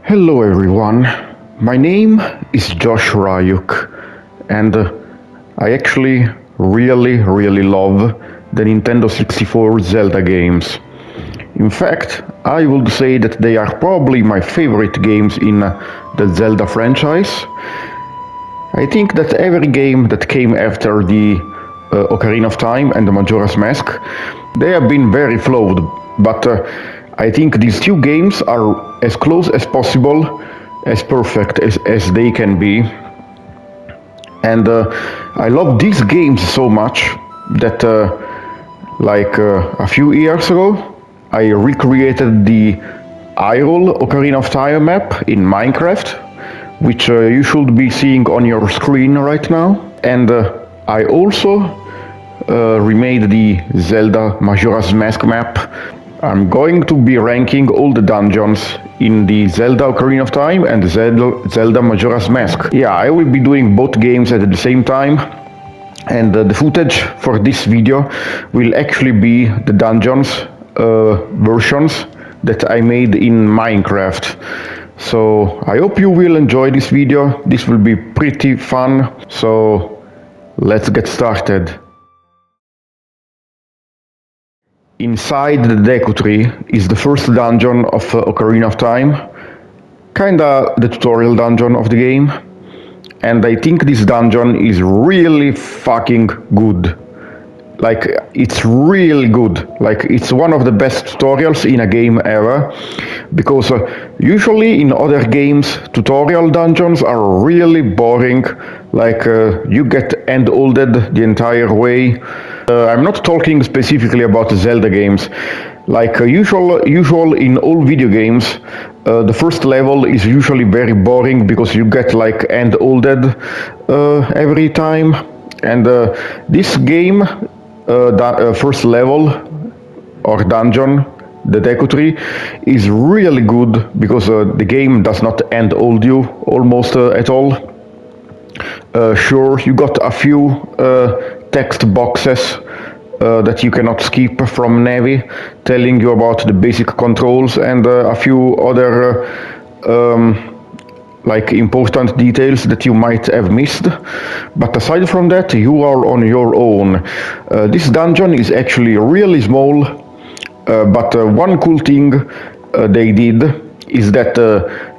Hello everyone, my name is Josh Ryuk and I actually really love the Nintendo 64 Zelda games. In fact, I would say that they are probably my favorite games in the Zelda franchise. I think that every game that came after the Ocarina of Time and the Majora's Mask, they have been very flawed, but I think these two games are as close as possible, as perfect as they can be. And I love these games so much that a few years ago, I recreated the Hyrule Ocarina of Time map in Minecraft, which you should be seeing on your screen right now. And I also remade the Zelda Majora's Mask map. I'm going to be ranking all the dungeons in the Zelda Ocarina of Time and Zelda Majora's Mask. Yeah, I will be doing both games at the same time. And the footage for this video will actually be the dungeons versions that I made in Minecraft. So I hope you will enjoy this video. This will be pretty fun. So let's get started. Inside the Deku tree is the first dungeon of Ocarina of Time. Kinda the tutorial dungeon of the game. And I think this dungeon is really fucking good. Like, it's really good. Like, it's one of the best tutorials in a game ever. Because usually in other games, tutorial dungeons are really boring. Like, you get hand-holded the entire way. I'm not talking specifically about Zelda games. Like usual in all video games, the first level is usually very boring because you get like hand-holded every time. And this game, first level or dungeon, the Deku tree, is really good because the game does not hand-hold you almost at all. Sure, you got a few text boxes that you cannot skip from Navi, telling you about the basic controls and a few other like important details that you might have missed. But aside from that, you are on your own. This dungeon is actually really small, but one cool thing they did is that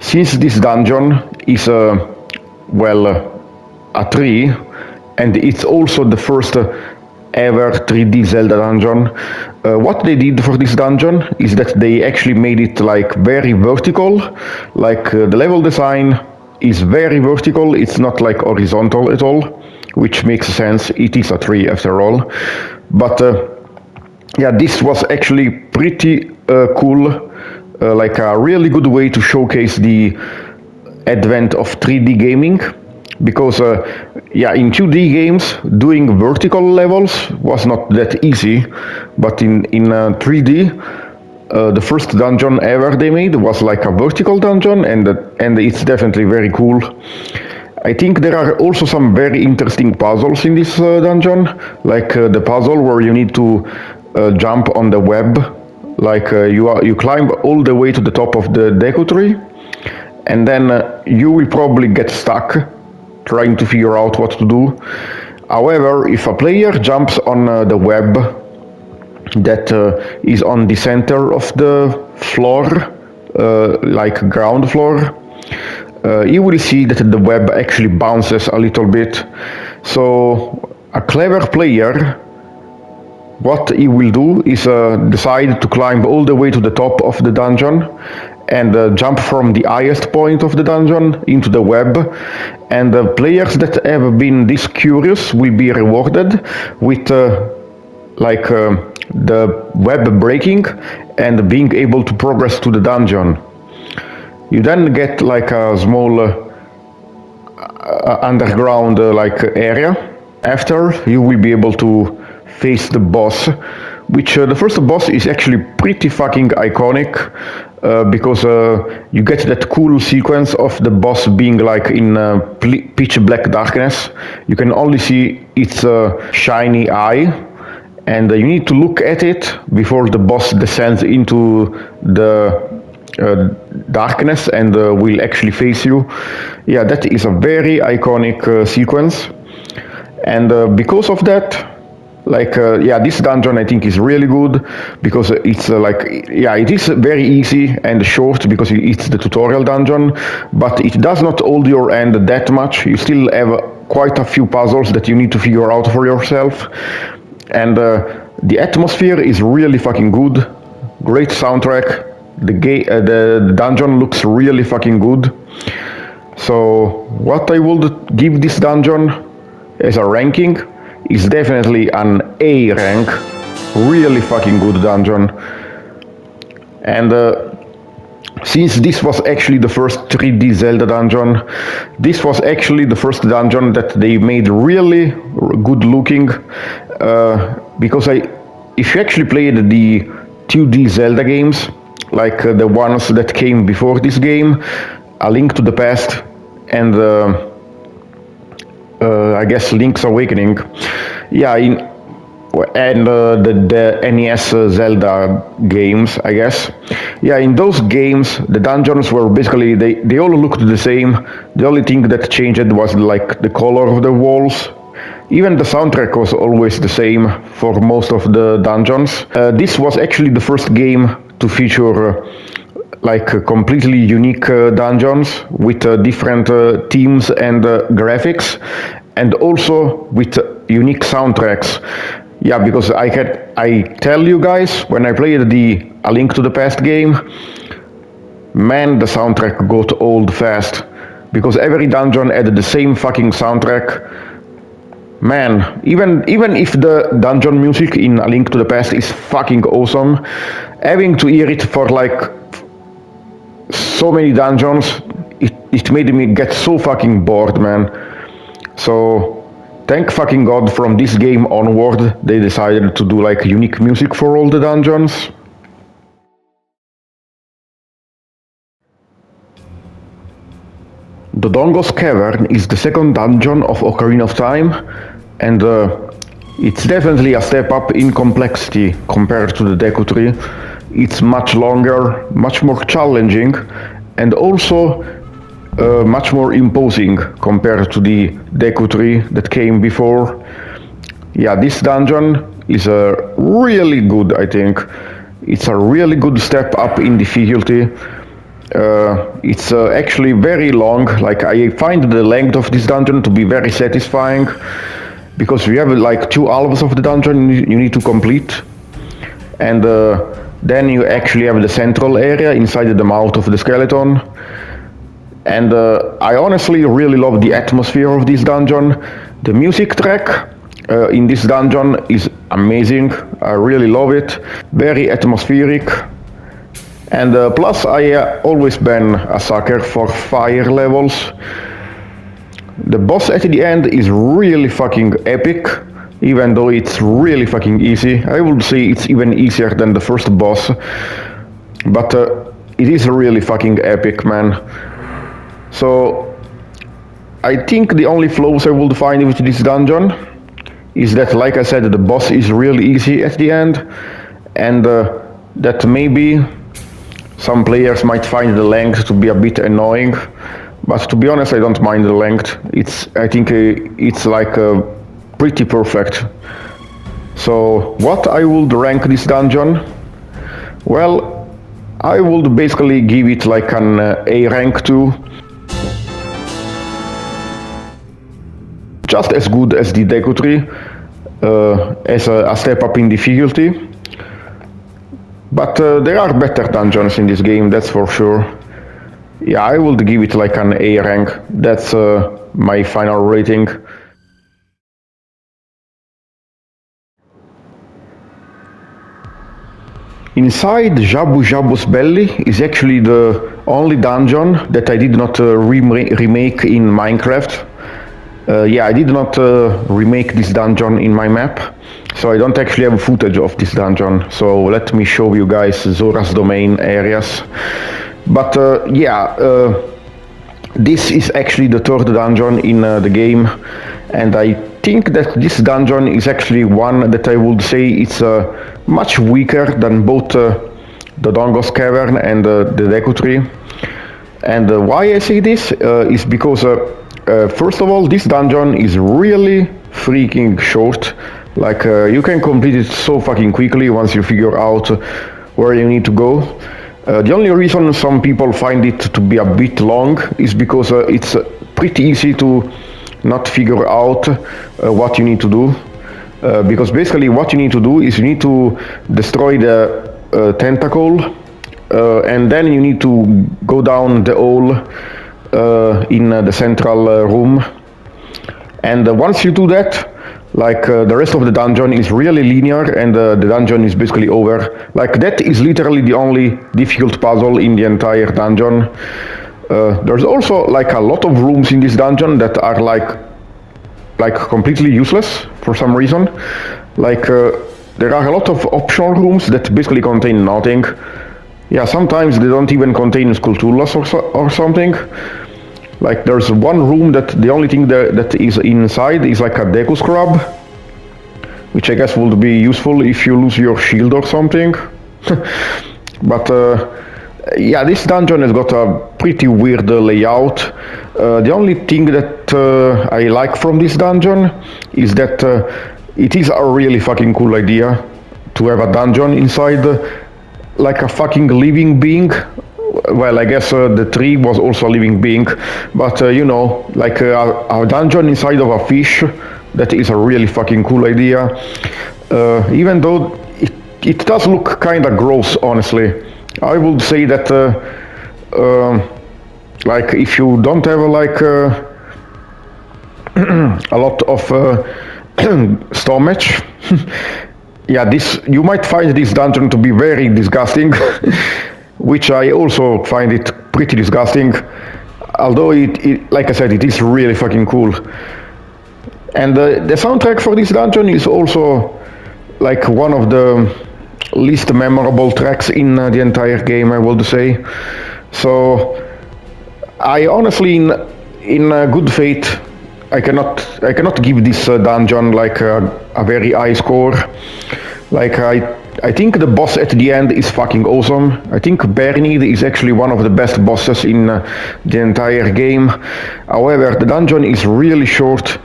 since this dungeon is a tree, and it's also the first ever 3D Zelda dungeon. What they did for this dungeon is that they actually made it like very vertical, like the level design is very vertical, it's not like horizontal at all, which makes sense, it is a tree after all. But yeah, this was actually pretty cool, like a really good way to showcase the advent of 3D gaming. Because yeah, in 2D games, doing vertical levels was not that easy, but in 3D, the first dungeon ever they made was like a vertical dungeon, and it's definitely very cool. I think there are also some very interesting puzzles in this dungeon, like the puzzle where you need to jump on the web, like you climb all the way to the top of the Deku tree, and then you will probably get stuck trying to figure out what to do. However, if a player jumps on the web that is on the center of the floor, like ground floor, you will see that the web actually bounces a little bit. So a clever player, what he will do is decide to climb all the way to the top of the dungeon and jump from the highest point of the dungeon into the web, and the players that have been this curious will be rewarded with the web breaking and being able to progress to the dungeon. You then get like a small underground area. After, you will be able to face the boss, which the first boss is actually pretty fucking iconic, because you get that cool sequence of the boss being like in pitch black darkness. You can only see its shiny eye, and you need to look at it before the boss descends into the darkness and will actually face you. Yeah, that is a very iconic sequence. And because of that, yeah, this dungeon I think is really good because it's yeah, it is very easy and short because it's the tutorial dungeon, but it does not hold your hand that much. You still have quite a few puzzles that you need to figure out for yourself, and the atmosphere is really fucking good. Great soundtrack. The dungeon looks really fucking good. So what I would give this dungeon as a ranking is definitely an A rank. Really fucking good dungeon. And since this was actually the first 3D Zelda dungeon, this was actually the first dungeon that they made really good looking. Because if you actually played the 2D Zelda games, like the ones that came before this game, A Link to the Past and I guess Link's Awakening, yeah, and the NES Zelda games, I guess. Yeah, in those games, the dungeons were basically, they all looked the same. The only thing that changed was like the color of the walls. Even the soundtrack was always the same for most of the dungeons. This was actually the first game to feature completely unique dungeons with different themes and graphics, and also with unique soundtracks. Yeah, because I tell you guys, when I played the A Link to the Past game, man, the soundtrack got old fast, because every dungeon had the same fucking soundtrack. Man, even if the dungeon music in A Link to the Past is fucking awesome, having to hear it for like so many dungeons, it made me get so fucking bored, man. So thank fucking god, from this game onward they decided to do like unique music for all the dungeons. Dodongo's Cavern is the second dungeon of Ocarina of Time, and it's definitely a step up in complexity compared to the Deku tree. It's much longer, much more challenging, and also much more imposing compared to the Deku tree that came before. Yeah, this dungeon is really good, I think. It's a really good step up in difficulty. It's actually very long. Like, I find the length of this dungeon to be very satisfying, because you have like 2 halves of the dungeon you need to complete, and then you actually have the central area inside the mouth of the skeleton. And I honestly really love the atmosphere of this dungeon. The music track in this dungeon is amazing. I really love it. Very atmospheric. And plus, I always been a sucker for fire levels. The boss at the end is really fucking epic, even though it's really fucking easy. I would say it's even easier than the first boss, but it is really fucking epic, man. So I think the only flaws I would find with this dungeon is that, like I said, the boss is really easy at the end, and that maybe some players might find the length to be a bit annoying, but to be honest, I don't mind the length. I think it's like pretty perfect. So what I would rank this dungeon? Well, I would basically give it like an A rank too. Just as good as the Deku tree, as a step up in difficulty. But there are better dungeons in this game, that's for sure. Yeah, I would give it like an A rank. That's my final rating. Inside Jabu-Jabu's belly is actually the only dungeon that I did not remake in Minecraft. Yeah, I did not remake this dungeon in my map, so I don't actually have footage of this dungeon. So let me show you guys Zora's Domain areas. But yeah, this is actually the third dungeon in the game, and I think that this dungeon is actually one that I would say it's much weaker than both Dodongo's Cavern and the Deku tree. And why I say this is because, first of all, this dungeon is really freaking short. Like, you can complete it so fucking quickly once you figure out where you need to go. The only reason some people find it to be a bit long is because it's pretty easy to not figure out what you need to do. Because basically what you need to do is you need to destroy the tentacle, and then you need to go down the hole in the central room. And once you do that, like the rest of the dungeon is really linear, and the dungeon is basically over. Like that is literally the only difficult puzzle in the entire dungeon. There's also like a lot of rooms in this dungeon that are like completely useless for some reason. Like there are a lot of optional rooms that basically contain nothing. Yeah, sometimes they don't even contain Skulltulas or something. Like there's one room that the only thing that is inside is like a Deku scrub, which I guess would be useful if you lose your shield or something. But yeah, this dungeon has got a pretty weird layout. The only thing that I like from this dungeon is that it is a really fucking cool idea to have a dungeon inside like a fucking living being. Well, I guess the tree was also a living being, but you know, like a dungeon inside of a fish, that is a really fucking cool idea. Even though it does look kinda gross, honestly. I would say that like if you don't have like a lot of stomach, yeah, you might find this dungeon to be very disgusting, which I also find it pretty disgusting. Although like I said, it is really fucking cool. And the soundtrack for this dungeon is also like one of the least memorable tracks in the entire game, I would say. So I honestly, in good faith, I cannot give this dungeon like a very high score. Like I think the boss at the end is fucking awesome. I think Bernid is actually one of the best bosses in the entire game. However, the dungeon is really short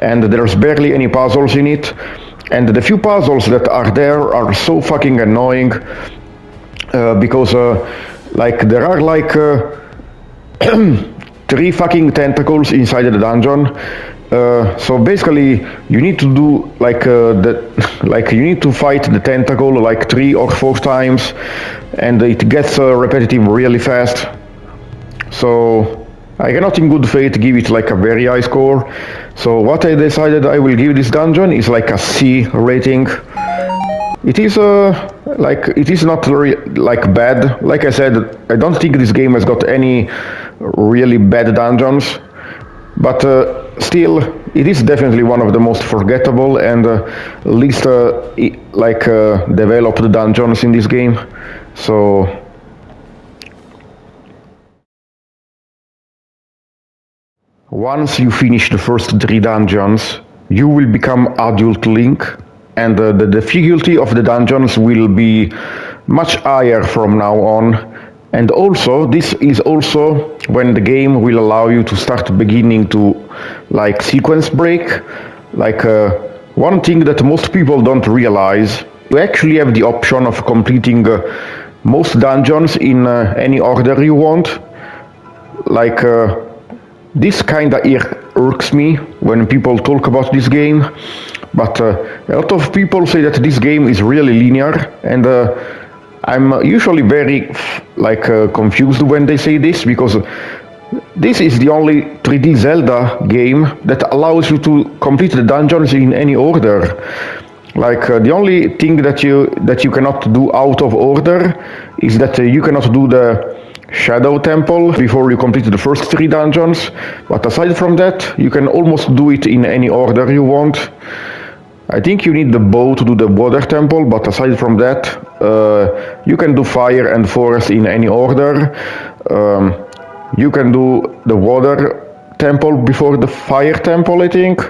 and there's barely any puzzles in it. And the few puzzles that are there are so fucking annoying because like there are like 3 fucking tentacles inside the dungeon. So basically, you need to do like you need to fight the tentacle like 3 or 4 times, and it gets repetitive really fast. So I cannot in good faith give it like a very high score. So what I decided I will give this dungeon is like a C rating. It is it is not like bad. Like I said, I don't think this game has got any really bad dungeons, but still, it is definitely one of the most forgettable and least developed dungeons in this game. So once you finish the first 3 dungeons, you will become Adult Link, and the difficulty of the dungeons will be much higher from now on. And also, this is also when the game will allow you to start beginning to like sequence break. Like one thing that most people don't realize, you actually have the option of completing most dungeons in any order you want. Like this kinda irks me when people talk about this game, but a lot of people say that this game is really linear, and I'm usually very confused when they say this, because this is the only 3D Zelda game that allows you to complete the dungeons in any order. Like the only thing that you cannot do out of order is that you cannot do the Shadow Temple before you complete the first 3 dungeons, but aside from that, you can almost do it in any order you want. I think you need the bow to do the Water Temple, but aside from that, you can do Fire and Forest in any order. You can do the Water Temple before the Fire Temple, I think.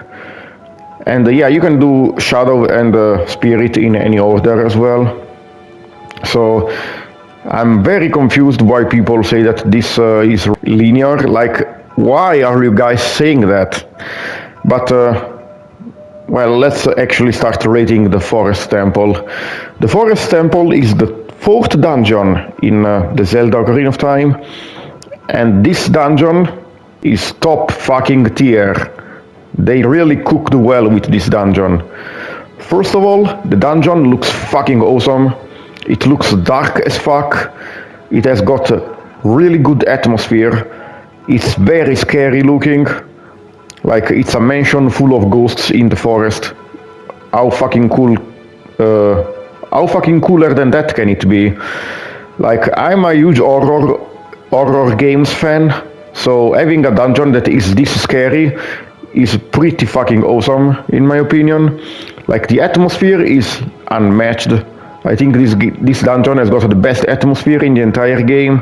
And yeah, you can do Shadow and Spirit in any order as well. So I'm very confused why people say that this is linear. Like, why are you guys saying that? But well, let's actually start rating the Forest Temple. The Forest Temple is the fourth dungeon in the Zelda Ocarina of Time, and this dungeon is top fucking tier. They really cooked well with this dungeon. First of all, the dungeon looks fucking awesome. It looks dark as fuck. It has got a really good atmosphere. It's very scary looking. Like, it's a mansion full of ghosts in the forest. How fucking cool, how fucking cooler than that can it be? Like, I'm a huge horror games fan, so having a dungeon that is this scary is pretty fucking awesome, in my opinion. Like, the atmosphere is unmatched. I think this dungeon has got the best atmosphere in the entire game.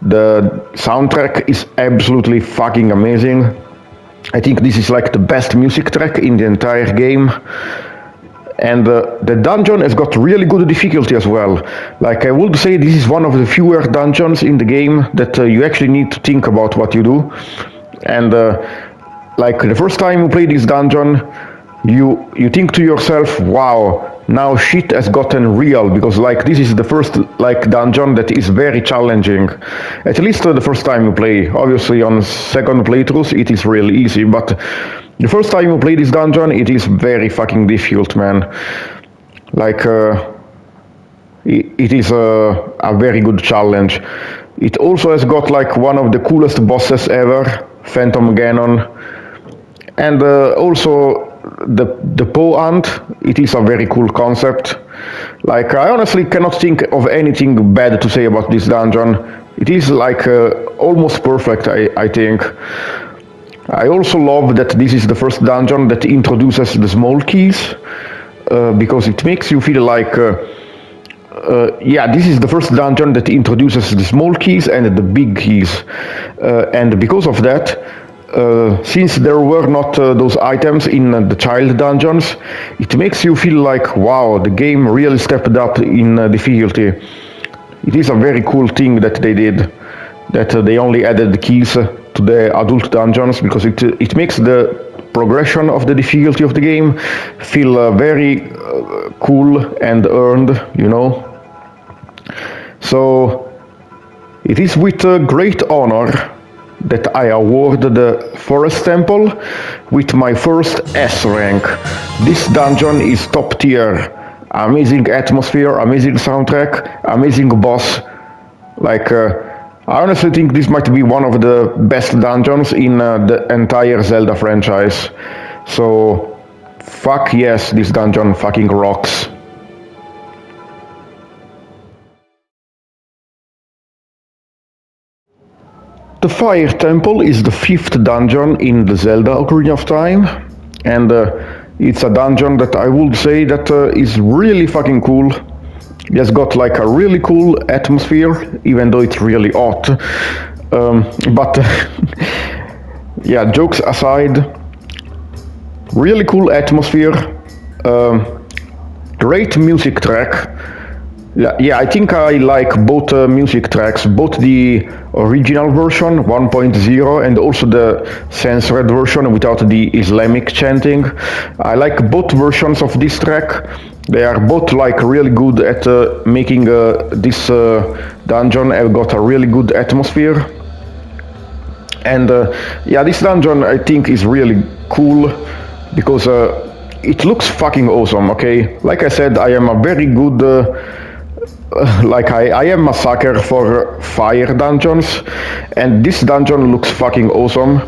The soundtrack is absolutely fucking amazing. I think this is like the best music track in the entire game. And the dungeon has got really good difficulty as well. Like, I would say this is one of the fewer dungeons in the game that you actually need to think about what you do. And like, the first time you play this dungeon, you think to yourself, wow, now shit has gotten real, because like this is the first like dungeon that is very challenging. At least the first time you play. Obviously on second playthroughs it is really easy, but the first time you play this dungeon it is very fucking difficult, man. Like it is a very good challenge. It also has got like one of the coolest bosses ever, Phantom Ganon, and also the Poe Ant. It is a very cool concept. Like, I honestly cannot think of anything bad to say about this dungeon. It is like almost perfect, I think. I also love that this is the first dungeon that introduces the small keys, because it makes you feel like yeah, this is the first dungeon that introduces the small keys and the big keys, and because of that, since there were not those items in the child dungeons, it makes you feel like, wow, the game really stepped up in difficulty. It is a very cool thing that they did, that they only added the keys to the adult dungeons, because it makes the progression of the difficulty of the game feel very cool and earned, you know. So it is with great honor that I award the Forest Temple with my first S rank. This dungeon is top tier. Amazing atmosphere, amazing soundtrack, amazing boss. Like, I honestly think this might be one of the best dungeons in the entire Zelda franchise. So, fuck yes, this dungeon fucking rocks. The Fire Temple is the fifth dungeon in the Zelda Ocarina of Time, and it's a dungeon that I would say that is really fucking cool. It has got like a really cool atmosphere, even though it's really hot. But yeah, jokes aside, really cool atmosphere, great music track. Yeah, I think I like both music tracks, both the original version 1.0 and also the censored version without the Islamic chanting. I like both versions of this track. They are both like really good at making this dungeon have got a really good atmosphere. And yeah, this dungeon I think is really cool because it looks fucking awesome, okay? Like I said, I am a very good like I am a sucker for fire dungeons, and this dungeon looks fucking awesome.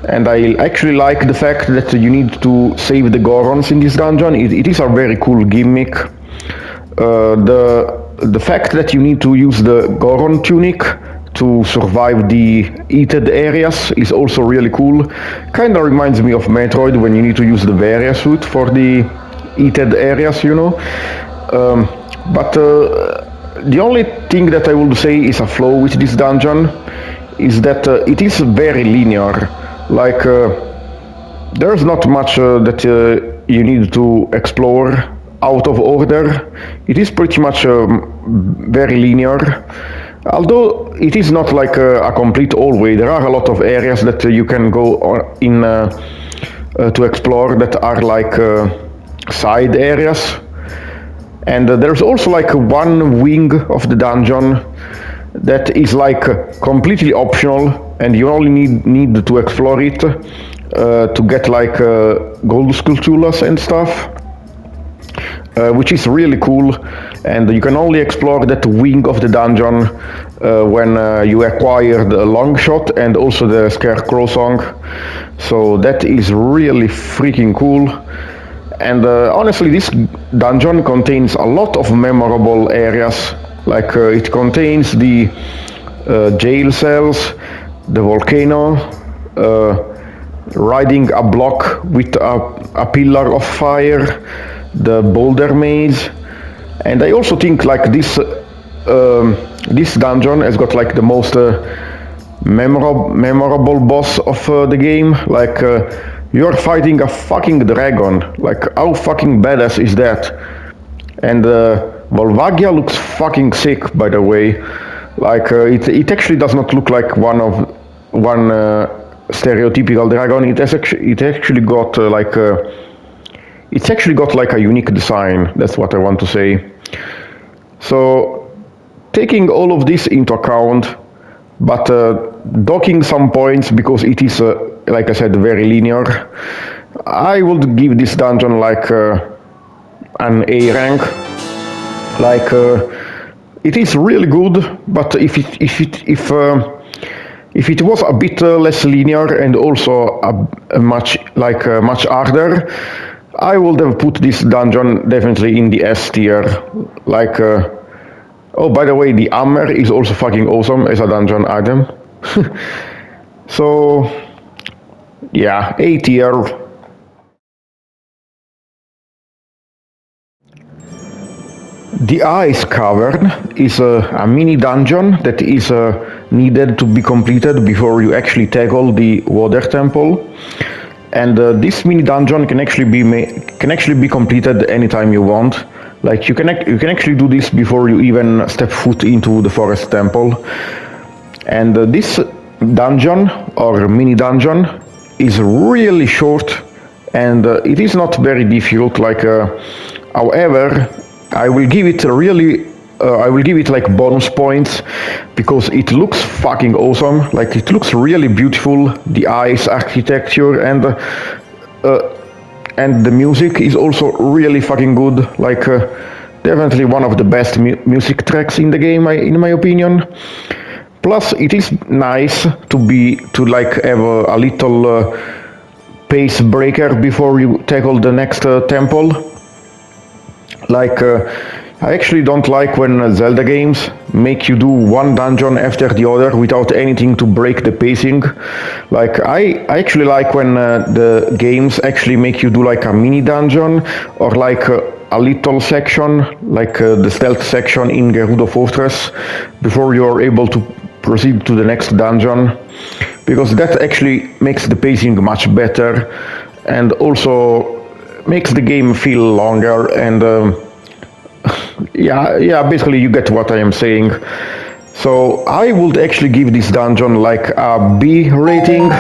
And I actually like the fact that you need to save the Gorons in this dungeon. It is a very cool gimmick. The fact that you need to use the Goron tunic to survive the heated areas is also really cool. Kinda reminds me of Metroid when you need to use the Varia suit for the heated areas, you know. But the only thing that I would say is a flaw with this dungeon is that it is very linear. Like, there's not much that you need to explore out of order. It is pretty much very linear. Although it is not like a complete all-way, there are a lot of areas that you can go in to explore that are like side areas. And there's also like one wing of the dungeon that is like completely optional, and you only need to explore it to get like gold sculptures and stuff, which is really cool. And you can only explore that wing of the dungeon when you acquire the long shot and also the scarecrow song. So that is really freaking cool. And honestly, this dungeon contains a lot of memorable areas. Like it contains the jail cells, the volcano, riding a block with a pillar of fire, the boulder maze, and I also think like this dungeon has got like the most memorable boss of the game. Like you're fighting a fucking dragon. Like how fucking badass is that? And Volvagia looks fucking sick, by the way. Like it actually does not look like one stereotypical dragon. It actually got it's actually got like a unique design. That's what I want to say. So taking all of this into account, but docking some points because it is like I said, very linear, I would give this dungeon like an A rank. Like it is really good, but if it was a bit less linear and also much harder, I would have put this dungeon definitely in the S tier. Like oh, by the way, the hammer is also fucking awesome as a dungeon item. So yeah, A tier. The Ice Cavern is a mini dungeon that is needed to be completed before you actually tackle the Water Temple. And this mini dungeon can actually be completed anytime you want. Like you can actually do this before you even step foot into the Forest Temple. And this dungeon or mini dungeon is really short, and it is not very difficult. Like, however, I will give it like bonus points because it looks fucking awesome. Like it looks really beautiful. The ice architecture and the music is also really fucking good. Like definitely one of the best music tracks in the game, in my opinion. Plus, it is nice to like have a little pace breaker before you tackle the next temple. Like, I actually don't like when Zelda games make you do one dungeon after the other without anything to break the pacing. Like, I actually like when the games actually make you do like a mini dungeon or like a little section, like the stealth section in Gerudo Fortress, before you're able to proceed to the next dungeon. Because that actually makes the pacing much better and also makes the game feel longer and yeah, basically you get what I am saying. So I would actually give this dungeon like a B rating,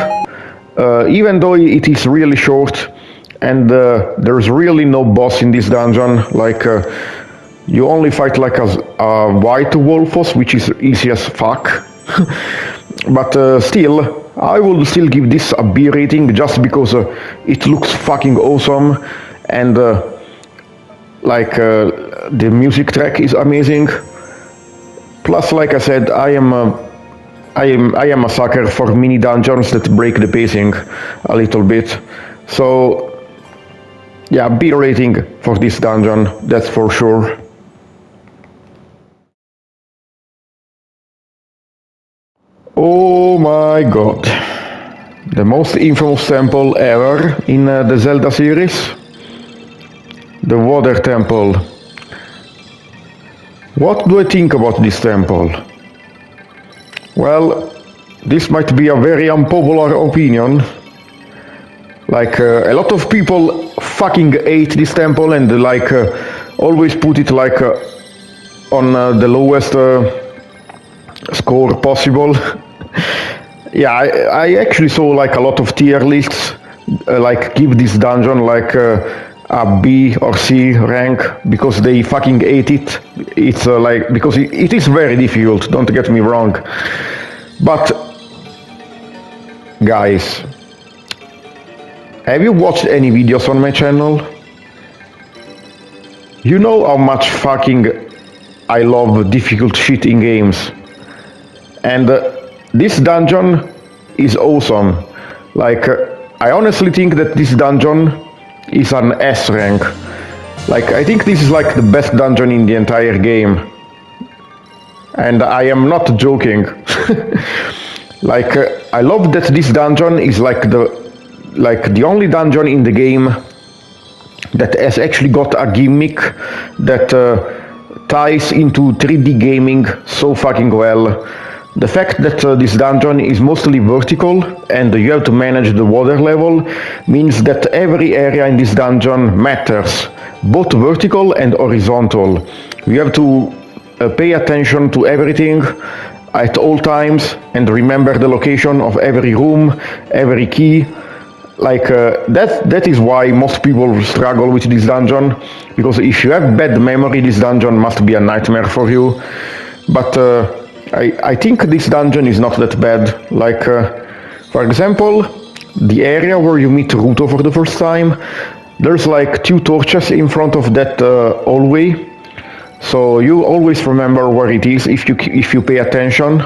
even though it is really short and there's really no boss in this dungeon. Like you only fight like a white Wolfos, which is easy as fuck. But still, I will still give this a B rating just because it looks fucking awesome and like the music track is amazing. Plus, like I said, I am a sucker for mini dungeons that break the pacing a little bit. So yeah, B rating for this dungeon, that's for sure. Oh my god. The most infamous temple ever in the Zelda series. The Water Temple. What do I think about this temple? Well, this might be a very unpopular opinion. Like, a lot of people fucking hate this temple and like always put it like on the lowest score possible. Yeah, I actually saw like a lot of tier lists like give this dungeon like a B or C rank because they fucking ate it. It's like because it is very difficult, don't get me wrong. But guys, have you watched any videos on my channel? You know how much fucking I love difficult shit in games. And this dungeon is awesome. Like, I honestly think that this dungeon is an S rank. Like, I think this is like the best dungeon in the entire game. And I am not joking. Like, I love that this dungeon is like the only dungeon in the game that has actually got a gimmick that ties into 3D gaming so fucking well. The fact that this dungeon is mostly vertical and you have to manage the water level means that every area in this dungeon matters, both vertical and horizontal. You have to pay attention to everything at all times and remember the location of every room, every key. Like that is why most people struggle with this dungeon, because if you have bad memory, this dungeon must be a nightmare for you. But I think this dungeon is not that bad. Like, for example, the area where you meet Gerudo for the first time, there's like 2 torches in front of that hallway. So you always remember where it is if you pay attention.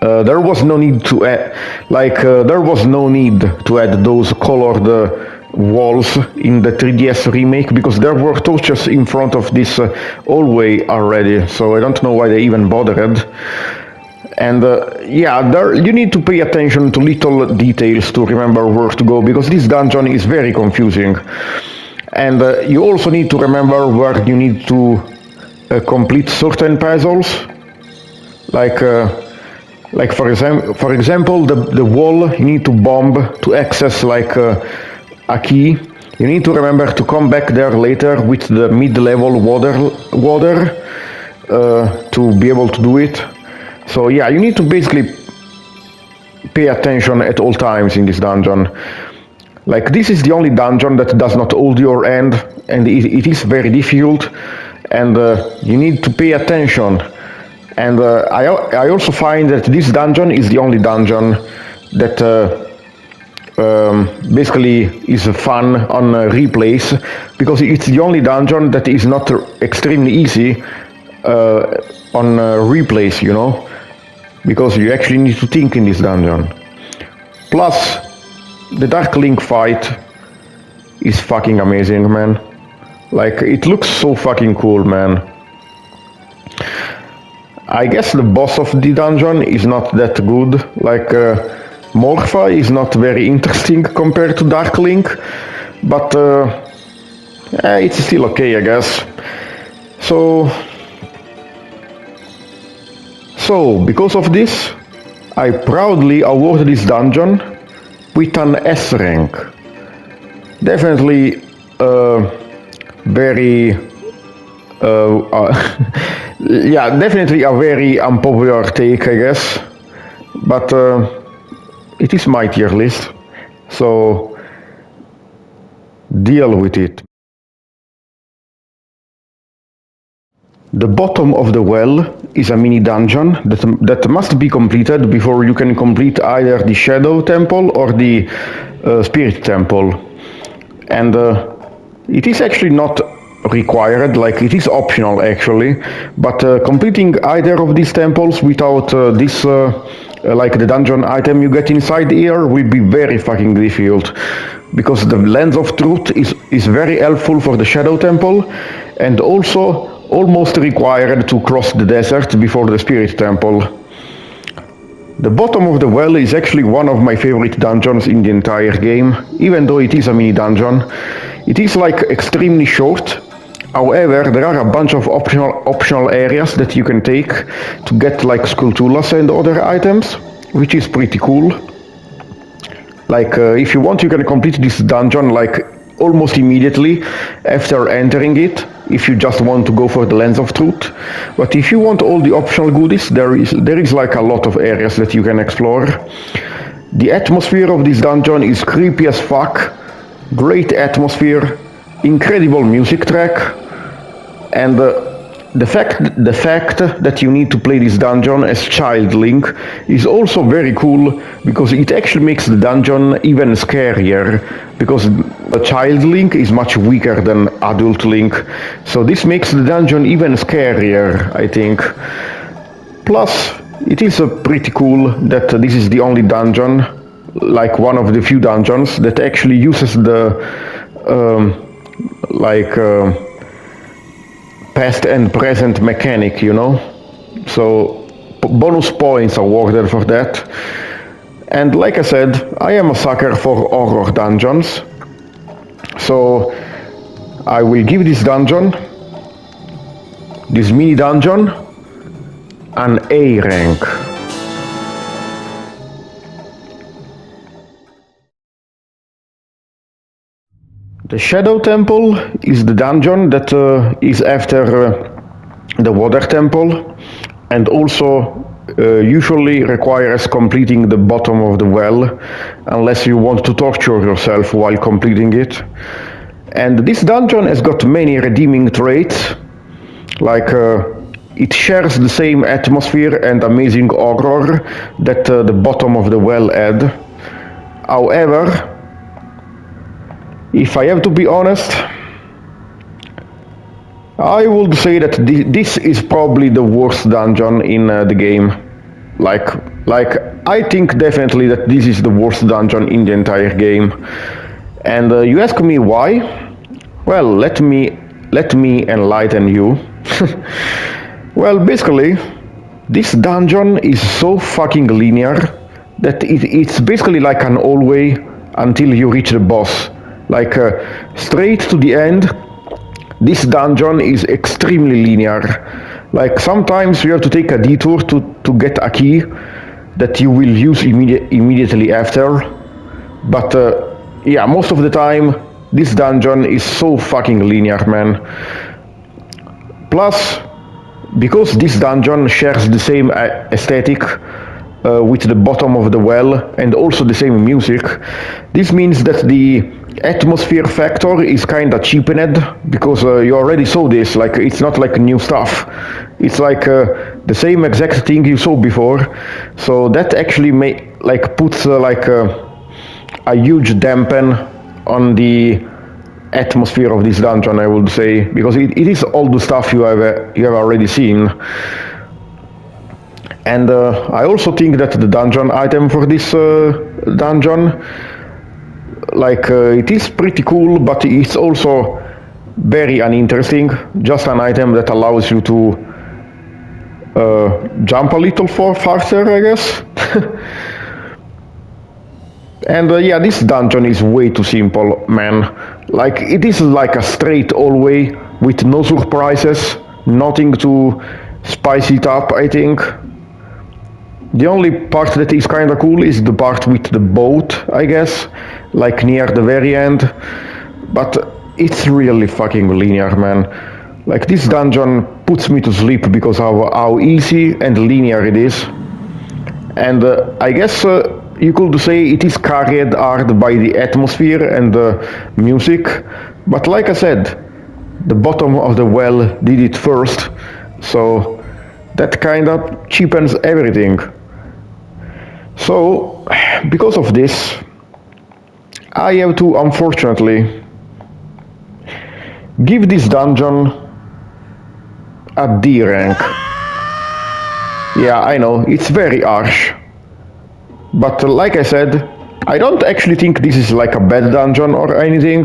There was no need to add, those colored walls in the 3DS remake because there were torches in front of this hallway already. So I don't know why they even bothered. And you need to pay attention to little details to remember where to go because this dungeon is very confusing. And you also need to remember where you need to complete certain puzzles, like for example the wall you need to bomb to access like a key. You need to remember to come back there later with the mid-level water to be able to do it. So yeah, you need to basically pay attention at all times in this dungeon. Like, this is the only dungeon that does not hold your hand, and it is very difficult, and you need to pay attention. And I also find that this dungeon is the only dungeon that basically is fun on replays, because it's the only dungeon that is not extremely easy on replays, you know, because you actually need to think in this dungeon. Plus, the Dark Link fight is fucking amazing, man. Like, it looks so fucking cool, man. I guess the boss of the dungeon is not that good. Like, Morpha is not very interesting compared to Dark Link, but it's still okay, I guess. So, because of this, I proudly award this dungeon with an S rank. Definitely very yeah, definitely a very unpopular take, I guess, but it is my tier list, so deal with it. The bottom of the well is a mini dungeon that must be completed before you can complete either the Shadow Temple or the Spirit Temple. And it is actually not required, like it is optional actually, but completing either of these temples without this like the dungeon item you get inside here will be very fucking difficult, because the Lens of Truth is very helpful for the Shadow Temple, and also almost required to cross the desert before the Spirit Temple. The bottom of the well is actually one of my favorite dungeons in the entire game, even though it is a mini dungeon. It is like extremely short. However, there are a bunch of optional areas that you can take to get like Skulltulas and other items, which is pretty cool. Like if you want, you can complete this dungeon like almost immediately after entering it, if you just want to go for the Lens of Truth. But if you want all the optional goodies, there is like a lot of areas that you can explore. The atmosphere of this dungeon is creepy as fuck, great atmosphere, incredible music track, and the fact that you need to play this dungeon as Child Link is also very cool, because it actually makes the dungeon even scarier, because the Child Link is much weaker than Adult Link, so this makes the dungeon even scarier, I think. Plus, it is pretty cool that this is the only dungeon, like one of the few dungeons, that actually uses the past and present mechanic, you know? So bonus points are awarded for that. And like I said, I am a sucker for horror dungeons. So I will give this dungeon, this mini dungeon, an A rank. The Shadow Temple is the dungeon that is after the Water Temple, and also usually requires completing the bottom of the well, unless you want to torture yourself while completing it. And this dungeon has got many redeeming traits, like it shares the same atmosphere and amazing horror that the bottom of the well had. However, if I have to be honest, I would say that this is probably the worst dungeon in the game. Like I think definitely that this is the worst dungeon in the entire game. And you ask me why? Well, let me enlighten you. Well, basically, this dungeon is so fucking linear that it's basically like an hallway until you reach the boss. Like straight to the end, this dungeon is extremely linear. Like sometimes you have to take a detour to get a key that you will use immediately after. But yeah, most of the time this dungeon is so fucking linear, man. Plus, because this dungeon shares the same aesthetic with the bottom of the well and also the same music, this means that the atmosphere factor is kinda cheapened, because you already saw this, like it's not like new stuff, it's like the same exact thing you saw before, so that actually puts a huge dampen on the atmosphere of this dungeon, I would say, because it is all the stuff you have already seen. And I also think that the dungeon item for this dungeon, it is pretty cool, but it's also very uninteresting. Just an item that allows you to jump a little faster, I guess. And yeah, this dungeon is way too simple, man. Like, it is like a straight hallway with no surprises, nothing to spice it up, I think. The only part that is kinda cool is the part with the boat, I guess, like near the very end. But it's really fucking linear, man. Like, this dungeon puts me to sleep because of how easy and linear it is. And I guess you could say it is carried hard by the atmosphere and the music, but like I said, the bottom of the well did it first, so that kinda cheapens everything. So, because of this, I have to unfortunately give this dungeon a D rank. Yeah, I know, it's very harsh. But like I said, I don't actually think this is like a bad dungeon or anything.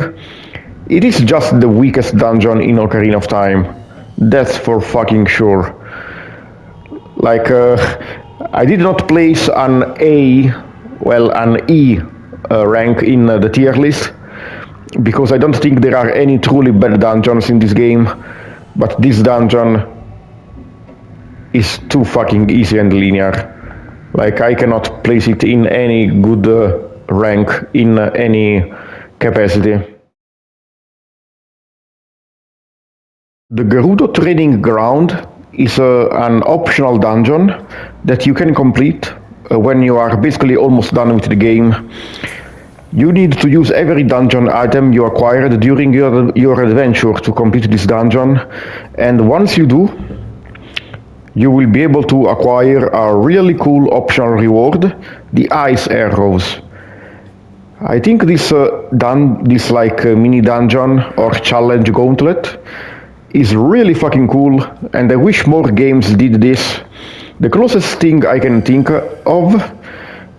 It is just the weakest dungeon in Ocarina of Time. That's for fucking sure. Like, I did not place an E rank in the tier list, because I don't think there are any truly bad dungeons in this game, but this dungeon is too fucking easy and linear. Like, I cannot place it in any good rank in any capacity. The Gerudo Training Ground is an optional dungeon that you can complete when you are basically almost done with the game. You need to use every dungeon item you acquired during your adventure to complete this dungeon, and once you do, you will be able to acquire a really cool optional reward, the ice arrows. I think this mini dungeon or challenge gauntlet is really fucking cool, and I wish more games did this. The closest thing I can think of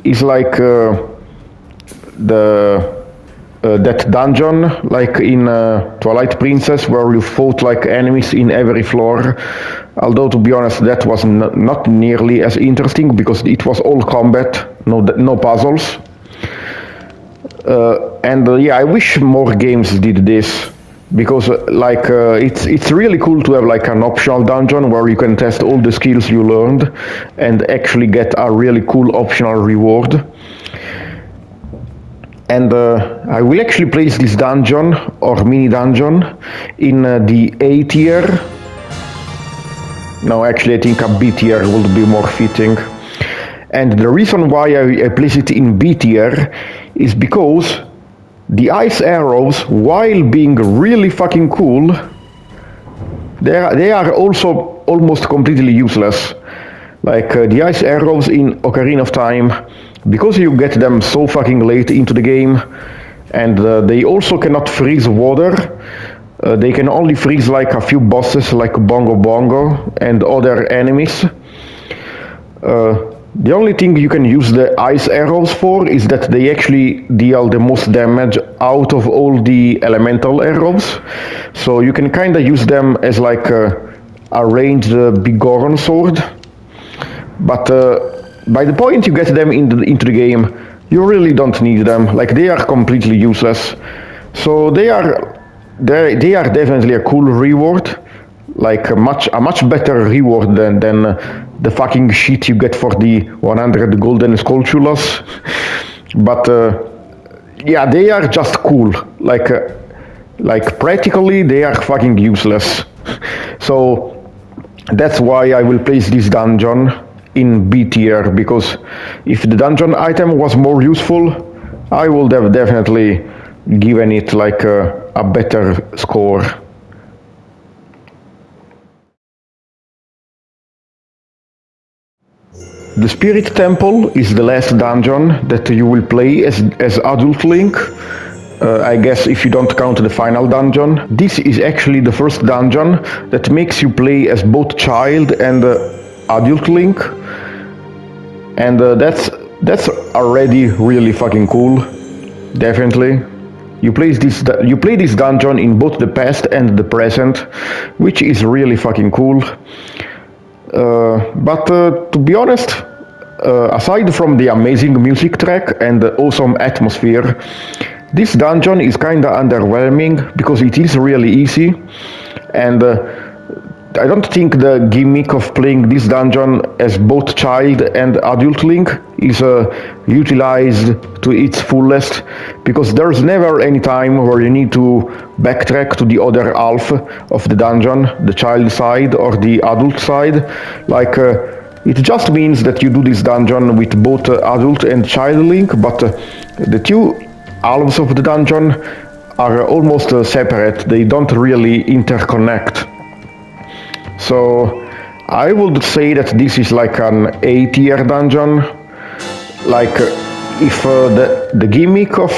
is like that dungeon like in Twilight Princess where you fought like enemies in every floor. Although to be honest that was not nearly as interesting because it was all combat, no puzzles. Yeah, I wish more games did this because it's really cool to have like an optional dungeon where you can test all the skills you learned and actually get a really cool optional reward. And I will actually place this dungeon or mini dungeon in the A tier. No, actually I think a B tier would be more fitting. And the reason why I place it in B tier is because the ice arrows, while being really fucking cool, they are also almost completely useless. Like the ice arrows in Ocarina of Time, because you get them so fucking late into the game, and they also cannot freeze water. They can only freeze like a few bosses like Bongo Bongo and other enemies. The only thing you can use the ice arrows for is that they actually deal the most damage out of all the elemental arrows. So you can kinda use them as like a ranged Big Goron sword. But by the point you get them into the game, you really don't need them. Like they are completely useless. So they are definitely a cool reward. Like a much better reward than the fucking shit you get for the 100 golden sculptures. But yeah, they are just cool. Like practically they are fucking useless. So that's why I will place this dungeon in B tier, because if the dungeon item was more useful, I would have definitely given it like a better score. The Spirit Temple is the last dungeon that you will play as adult Link. I guess if you don't count the final dungeon. This is actually the first dungeon that makes you play as both child and adult Link. And that's already really fucking cool. Definitely. You play this dungeon in both the past and the present, which is really fucking cool. But to be honest, aside from the amazing music track and the awesome atmosphere, this dungeon is kinda underwhelming because it is really easy, and I don't think the gimmick of playing this dungeon as both child and adult Link is utilized to its fullest, because there's never any time where you need to backtrack to the other half of the dungeon, the child side or the adult side. Like it just means that you do this dungeon with both adult and child Link, but the two halves of the dungeon are almost separate. They don't really interconnect. So I would say that this is like an A tier dungeon. Like if the gimmick of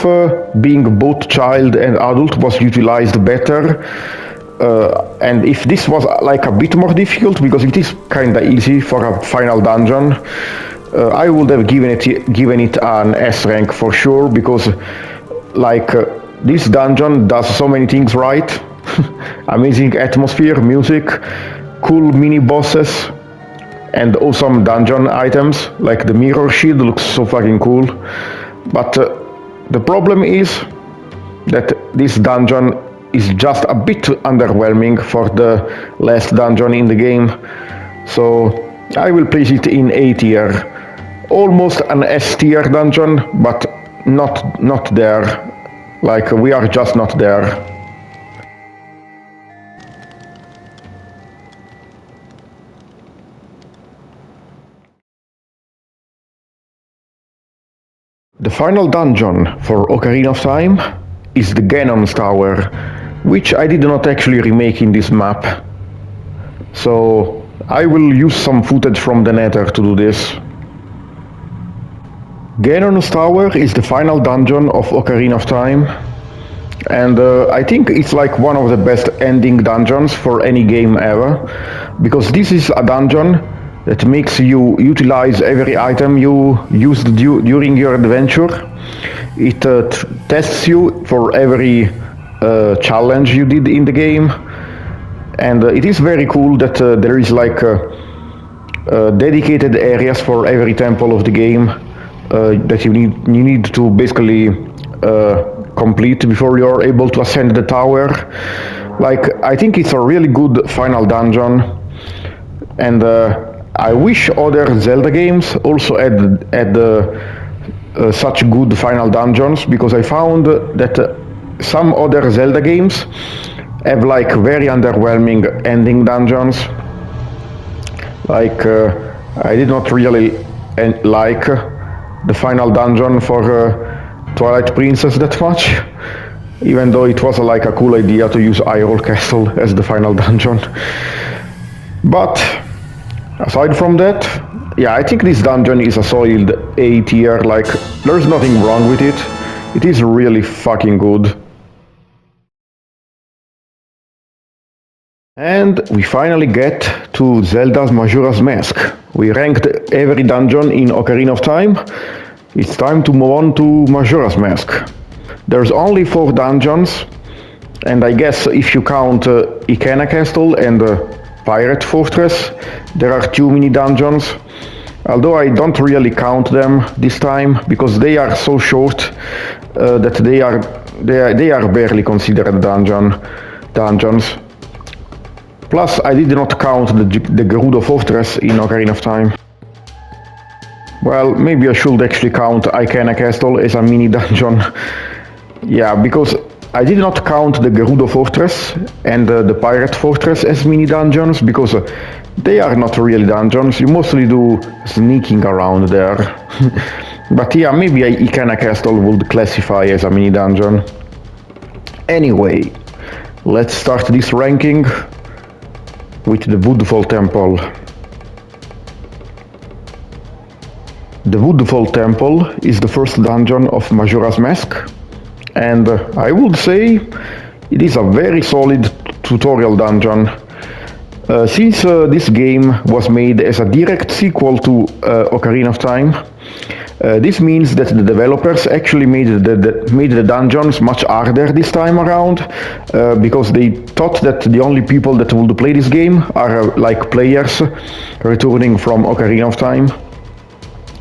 being both child and adult was utilized better, and if this was like a bit more difficult, because it is kinda easy for a final dungeon, I would have given it an S rank for sure, because like this dungeon does so many things right. Amazing atmosphere, music, cool mini bosses, and awesome dungeon items. Like the mirror shield looks so fucking cool. But the problem is that this dungeon is just a bit underwhelming for the last dungeon in the game. So I will place it in A tier. Almost an S tier dungeon, but not there. Like we are just not there. The final dungeon for Ocarina of Time is the Ganon's Tower, which I did not actually remake in this map. So I will use some footage from the nether to do this. Ganon's Tower is the final dungeon of Ocarina of Time, and I think it's like one of the best ending dungeons for any game ever, because this is a dungeon that makes you utilize every item you used during your adventure. It tests you for every challenge you did in the game, and it is very cool that there is like dedicated areas for every temple of the game that you need to basically complete before you're able to ascend the tower. Like, I think it's a really good final dungeon, and I wish other Zelda games also had such good final dungeons, because I found that some other Zelda games have like very underwhelming ending dungeons. Like, I did not really like the final dungeon for Twilight Princess that much, even though it was like a cool idea to use Hyrule Castle as the final dungeon. But aside from that, yeah, I think this dungeon is a solid A tier. Like, there's nothing wrong with it. It is really fucking good. And we finally get to Zelda's Majora's Mask. We ranked every dungeon in Ocarina of Time. It's time to move on to Majora's Mask. There's only 4 dungeons, and I guess if you count Ikana Castle and Pirate Fortress, there are 2 mini dungeons. Although I don't really count them this time, because they are so short that they are barely considered dungeons. Plus, I did not count the Gerudo Fortress in Ocarina of Time. Well, maybe I should actually count Ikana Castle as a mini dungeon. Yeah, because I did not count the Gerudo Fortress and the Pirate Fortress as mini dungeons, because they are not really dungeons. You mostly do sneaking around there. But yeah, maybe Ikana Castle would classify as a mini dungeon. Anyway, let's start this ranking with the Woodfall Temple. The Woodfall Temple is the first dungeon of Majora's Mask, and I would say it is a very solid tutorial dungeon. Since this game was made as a direct sequel to Ocarina of Time, this means that the developers actually made the dungeons much harder this time around, because they thought that the only people that would play this game are like players returning from Ocarina of Time.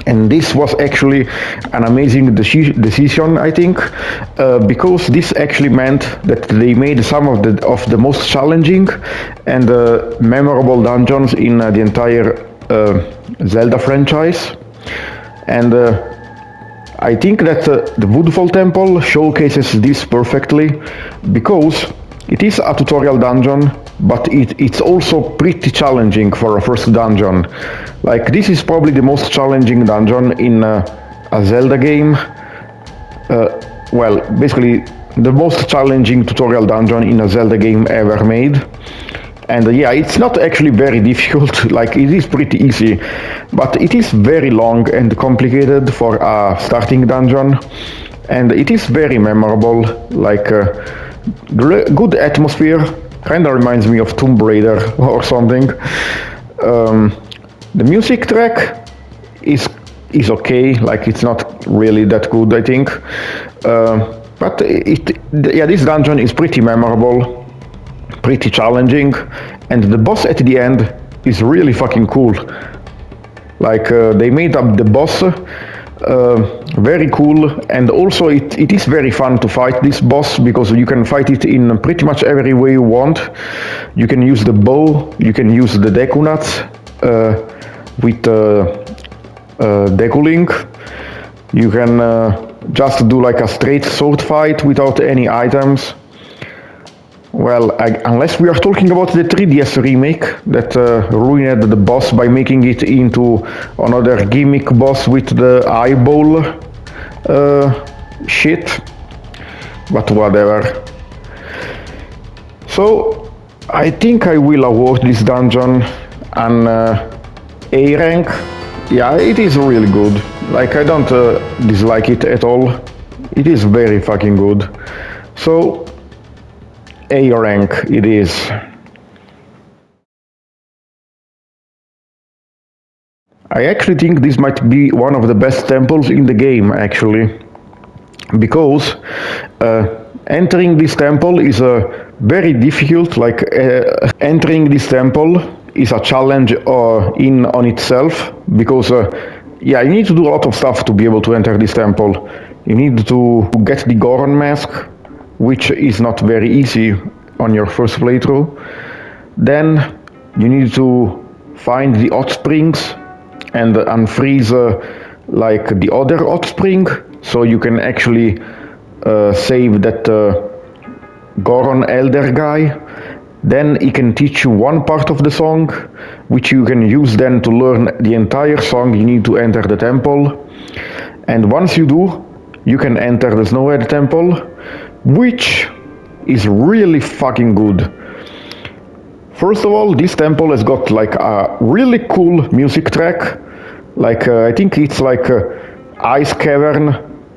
And this was actually an amazing decision, I think, because this actually meant that they made some of the most challenging and memorable dungeons in the entire Zelda franchise. And I think that the Woodfall Temple showcases this perfectly, because it is a tutorial dungeon, but it's also pretty challenging for a first dungeon. Like, this is probably the most challenging dungeon in a Zelda game. Well, basically the most challenging tutorial dungeon in a Zelda game ever made. And yeah, it's not actually very difficult, like, it is pretty easy, but it is very long and complicated for a starting dungeon, and it is very memorable. Like, good atmosphere, kinda reminds me of Tomb Raider or something. The music track is okay, like, it's not really that good, I think, but yeah, this dungeon is pretty memorable, pretty challenging, and the boss at the end is really fucking cool. Like, they made up the boss very cool, and also it is very fun to fight this boss, because you can fight it in pretty much every way you want. You can use the bow, you can use the Deku nuts with Deku Link. You can just do like a straight sword fight without any items. Well, unless we are talking about the 3DS remake that ruined the boss by making it into another gimmick boss with the eyeball shit, but whatever. So I think I will award this dungeon an A rank. Yeah, it is really good. Like, I don't dislike it at all. It is very fucking good. So A rank it is. I actually think this might be one of the best temples in the game, actually, because entering this temple is very difficult. Like, entering this temple is a challenge in on itself, because yeah, you need to do a lot of stuff to be able to enter this temple. You need to get the Goron mask, which is not very easy on your first playthrough. Then you need to find the hot springs and unfreeze like the other hot spring, so you can actually save that Goron elder guy. Then he can teach you one part of the song, which you can use then to learn the entire song. You need to enter the temple, and once you do, you can enter the Snowhead Temple, which is really fucking good. First of all, this temple has got like a really cool music track. Like, I think it's like Ice Cavern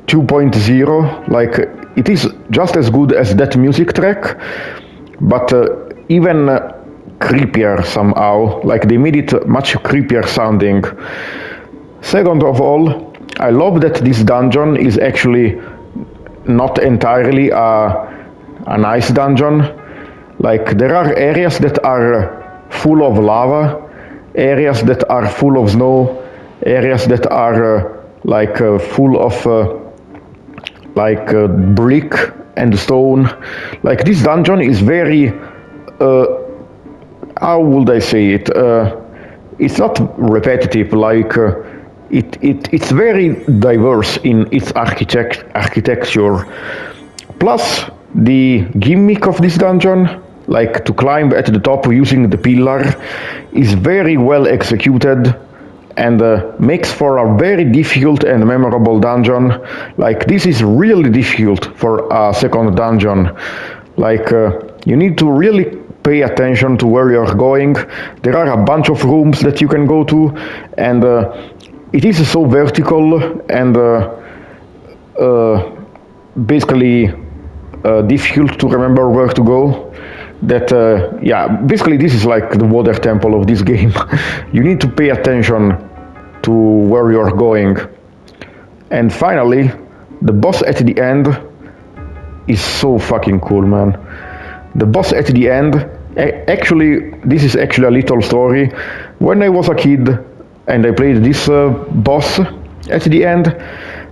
2.0. Like, it is just as good as that music track, but even creepier somehow. Like, they made it much creepier sounding. Second of all, I love that this dungeon is actually not entirely a nice dungeon. Like, there are areas that are full of lava, areas that are full of snow, areas that are full of brick and stone. Like, this dungeon is very, how would I say it? It's not repetitive. Like, it's very diverse in its architecture. Plus, the gimmick of this dungeon, like to climb at the top using the pillar, is very well executed and makes for a very difficult and memorable dungeon. Like, this is really difficult for a second dungeon. Like, you need to really pay attention to where you're going. There are a bunch of rooms that you can go to, and it is so vertical and basically difficult to remember where to go, that yeah, basically this is like the water temple of this game. You need to pay attention to where you're going. And finally, the boss at the end is so fucking cool, man. The boss at the end, actually, this is actually a little story. When I was a kid and I played this boss at the end,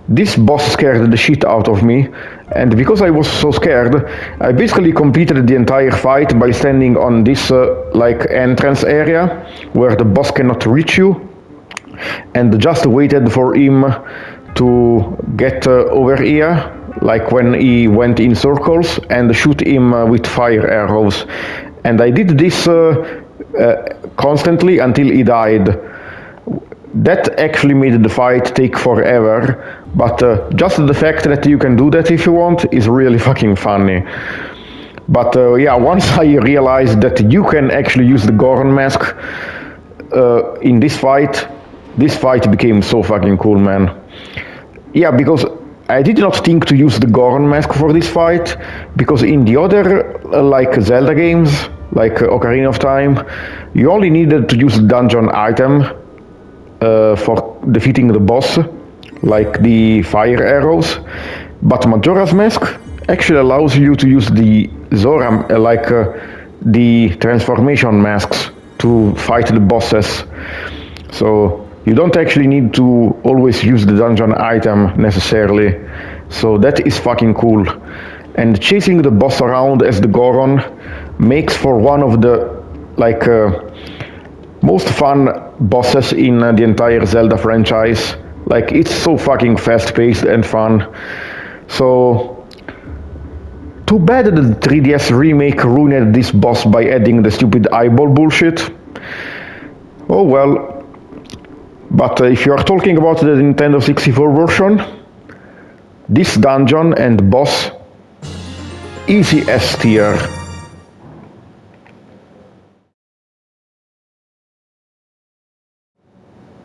this boss scared the shit out of me, and because I was so scared, I basically completed the entire fight by standing on this like entrance area where the boss cannot reach you, and just waited for him to get over here, like when he went in circles, and shoot him with fire arrows. And I did this constantly until he died. That actually made the fight take forever, but just the fact that you can do that if you want is really fucking funny. But yeah, once I realized that you can actually use the Goron mask in this fight became so fucking cool, man. Yeah, because I did not think to use the Goron mask for this fight, because in the other like Zelda games, like Ocarina of Time, you only needed to use the dungeon item for defeating the boss, like the fire arrows. But Majora's Mask actually allows you to use the Zora, the transformation masks to fight the bosses. So you don't actually need to always use the dungeon item necessarily. So that is fucking cool. And chasing the boss around as the Goron makes for one of the like most fun bosses in the entire Zelda franchise. Like, it's so fucking fast-paced and fun. So too bad that the 3DS remake ruined this boss by adding the stupid eyeball bullshit. Oh well. But if you are talking about the Nintendo 64 version, This dungeon and boss, easy S tier.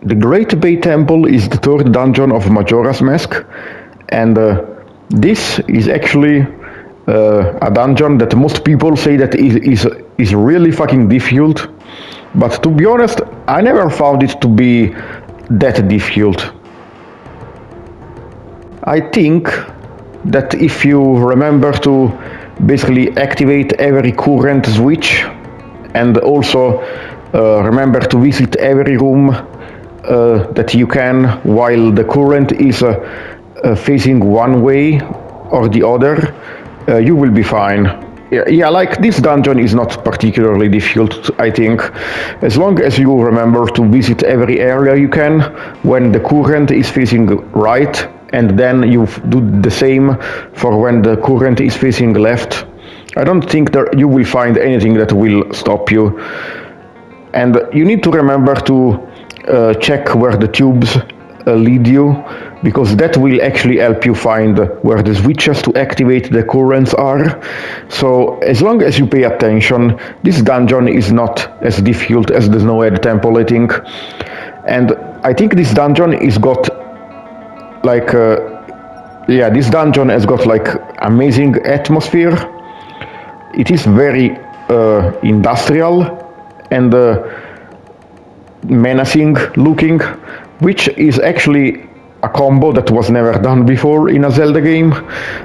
The Great Bay Temple is the third dungeon of Majora's Mask, and this is actually a dungeon that most people say that is really fucking difficult, but to be honest, I never found it to be that difficult. I think that if you remember to basically activate every current switch and also remember to visit every room that you can while the current is facing one way or the other, you will be fine. Yeah, like this dungeon is not particularly difficult, I think, as long as you remember to visit every area you can when the current is facing right, and then you do the same for when the current is facing left. I don't think that you will find anything that will stop you. And you need to remember to check where the tubes lead you, because that will actually help you find where the switches to activate the currents are. So as long as you pay attention, this dungeon is not as difficult as the Snowhead Temple, I think. And I think this dungeon is got like this dungeon has got like amazing atmosphere. It is very industrial and menacing looking, which is actually a combo that was never done before in a Zelda game.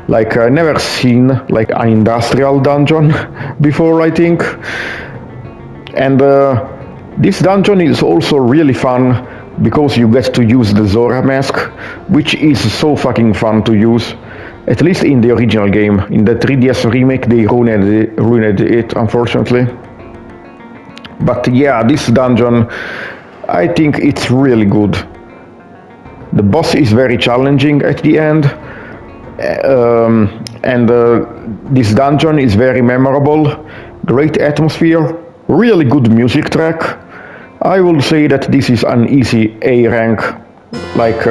Like I never seen like an industrial dungeon before, I think. And this dungeon is also really fun because you get to use the Zora mask, which is so fucking fun to use. At least in the original game. In the 3DS remake they ruined it, unfortunately. But yeah, this dungeon, I think it's really good. The boss is very challenging at the end, and this dungeon is very memorable, great atmosphere, really good music track. I will say that this is an easy A rank, like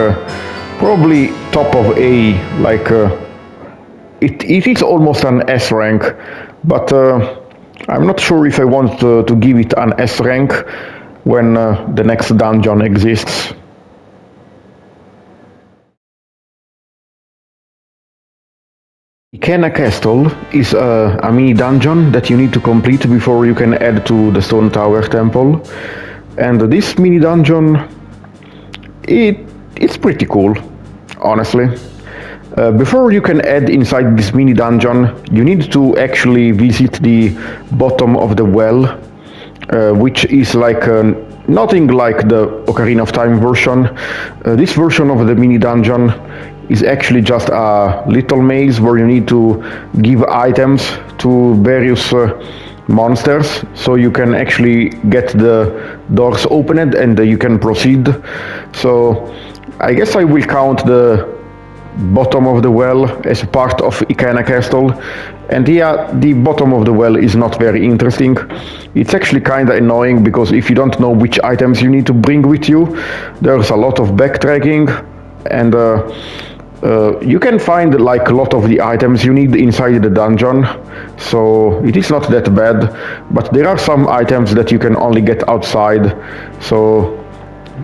probably top of A, like it is almost an S rank, but I'm not sure if I want to give it an S rank when the next dungeon exists. Ikana Castle is a mini dungeon that you need to complete before you can add to the Stone Tower Temple. And this mini dungeon, it's pretty cool, honestly. Before you can add inside this mini dungeon, you need to actually visit the bottom of the well, which is like nothing like the Ocarina of Time version. This version of the mini dungeon is actually just a little maze where you need to give items to various monsters, so you can actually get the doors opened and you can proceed. So I guess I will count the bottom of the well as part of Ikana Castle, and yeah, the bottom of the well is not very interesting. It's actually kinda annoying because if you don't know which items you need to bring with you, there's a lot of backtracking, and you can find like a lot of the items you need inside the dungeon, so it is not that bad, but there are some items that you can only get outside, so